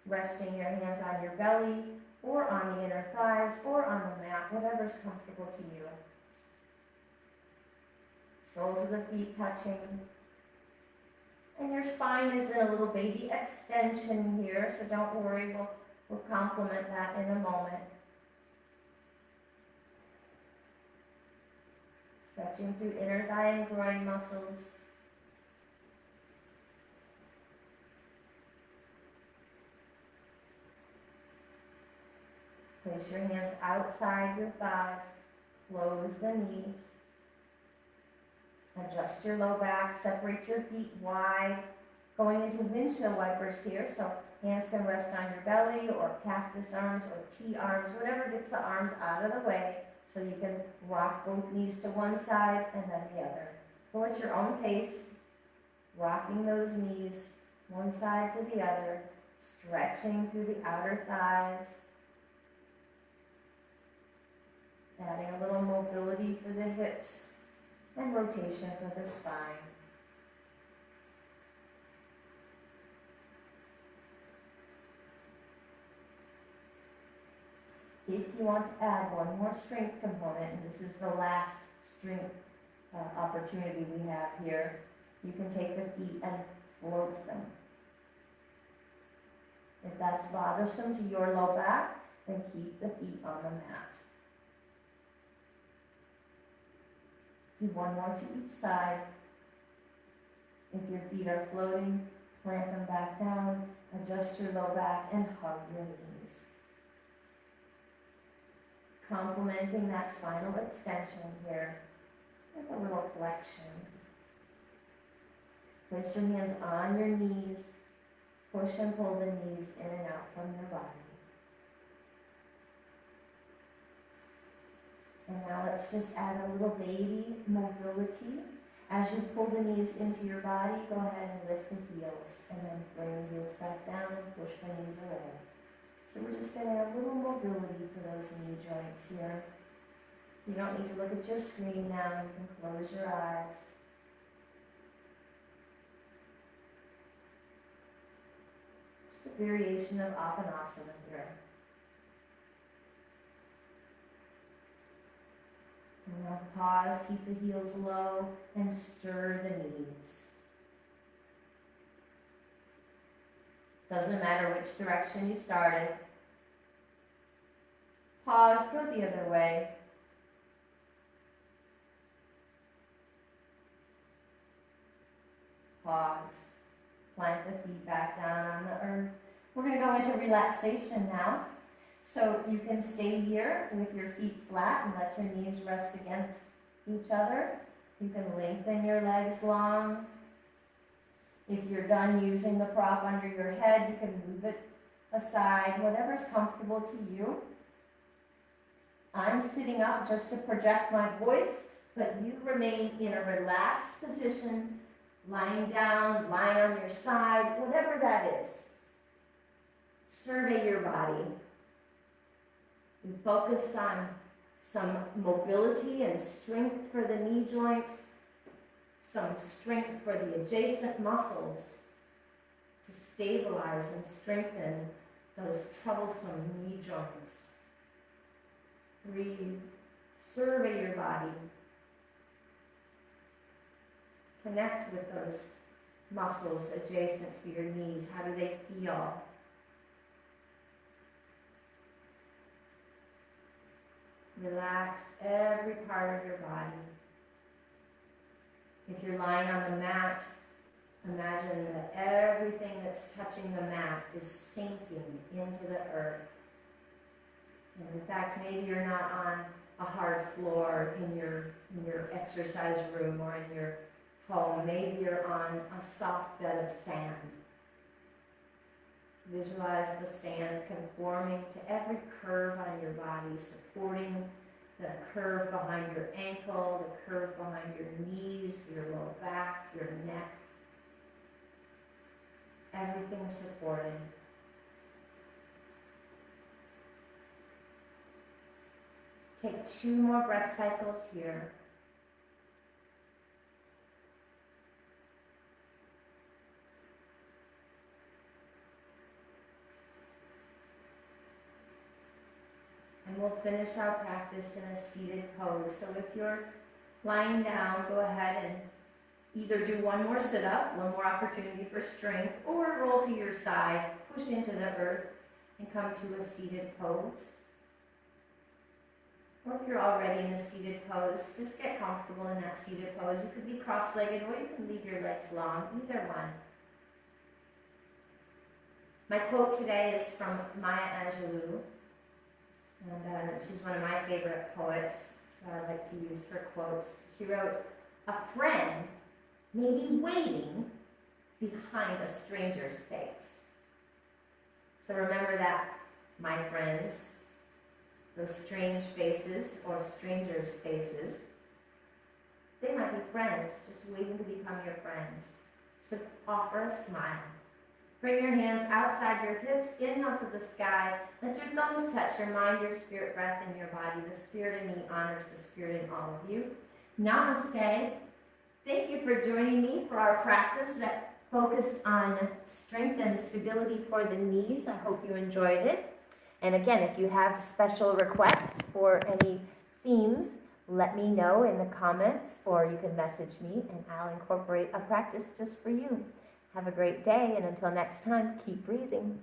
resting your hands on your belly or on the inner thighs or on the mat, whatever's comfortable to you. Soles of the feet touching. And your spine is in a little baby extension here, so don't worry, we'll complement that in a moment. Stretching through inner thigh and groin muscles. Place your hands outside your thighs. Close the knees. Adjust your low back. Separate your feet wide. Going into windshield wipers here, so hands can rest on your belly or cactus arms or T-arms, whatever gets the arms out of the way, so you can rock both knees to one side and then the other. Go at your own pace, rocking those knees one side to the other, stretching through the outer thighs, adding a little mobility for the hips and rotation for the spine. If you want to add one more strength component, and this is the last strength opportunity we have here, you can take the feet and float them. If that's bothersome to your low back, then keep the feet on the mat. Do one more to each side. If your feet are floating, plant them back down, adjust your low back, and hug your knees. Complementing that spinal extension here with a little flexion. Place your hands on your knees. Push and pull the knees in and out from your body. And now let's just add a little baby mobility. As you pull the knees into your body, go ahead and lift the heels, and then bring the heels back down and push the knees away. So we're just getting a little mobility for those knee joints here. You don't need to look at your screen now. You can close your eyes. Just a variation of Apanasana here. And now pause, keep the heels low, and stir the knees. Doesn't matter which direction you started. Pause, go the other way. Pause. Plant the feet back down on the earth. We're going to go into relaxation now. So you can stay here with your feet flat and let your knees rest against each other. You can lengthen your legs long. If you're done using the prop under your head, you can move it aside, whatever's comfortable to you. I'm sitting up just to project my voice, but you remain in a relaxed position, lying down, lying on your side, whatever that is. Survey your body. We focused on some mobility and strength for the knee joints, some strength for the adjacent muscles to stabilize and strengthen those troublesome knee joints. Breathe, survey your body, connect with those muscles adjacent to your knees. How do they feel? Relax every part of your body. If you're lying on the mat, imagine that everything that's touching the mat is sinking into the earth. And in fact, maybe you're not on a hard floor in your exercise room or in your home. Maybe you're on a soft bed of sand. Visualize the sand conforming to every curve on your body, supporting the curve behind your ankle, the curve behind your knees, your low back, your neck. Everything supporting. Take 2 more breath cycles here. And we'll finish our practice in a seated pose. So if you're lying down, go ahead and either do one more sit-up, one more opportunity for strength, or roll to your side, push into the earth, and come to a seated pose. Or if you're already in a seated pose, just get comfortable in that seated pose. You could be cross-legged, or you can leave your legs long, either one. My quote today is from Maya Angelou. And she's one of my favorite poets, so I like to use her quotes. She wrote, "A friend may be waiting behind a stranger's face." So remember that, my friends, those strange faces or strangers' faces, they might be friends just waiting to become your friends. So offer a smile, Bring your hands outside your hips, inhale to the sky. Let your thumbs touch your mind, your spirit, breath in your body. The spirit in me honors the spirit in all of you. Namaste. Thank you for joining me for our practice that focused on strength and stability for the knees. I hope you enjoyed it. And again, if you have special requests for any themes, let me know in the comments, or you can message me and I'll incorporate a practice just for you. Have a great day, and until next time, keep breathing.